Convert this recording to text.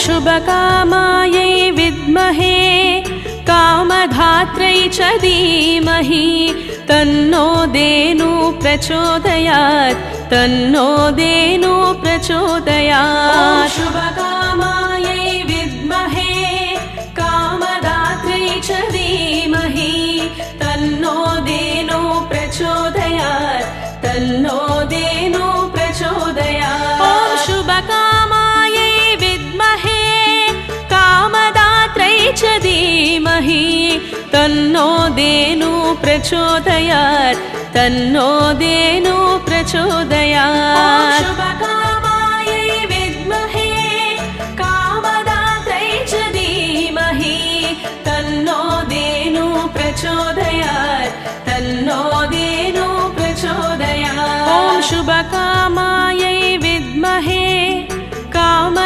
शुभकामायै विद्महे कामधात्रै च धीमहि तन्नो धेनु प्रचोदयात् तन्नो धेनु प्रचोदयात् शुभकामायै विद्महे कामधात्रै च धीमहि तन्नो धेनु प्रचोदयात् तन्नो धेनु प्रचोदयात् ॐ शुभकामायै विद्महे कामदात्रै च धीमहि तन्नो धेनु प्रचोदयात् तन्नो धेनु प्रचोदयात् शुभकामायै विद्महे कामदात्रै च धीमहि तन्नो धेनु प्रचोदयात् तन्नो धेनु प्रचोदयात् ॐ शुभकामा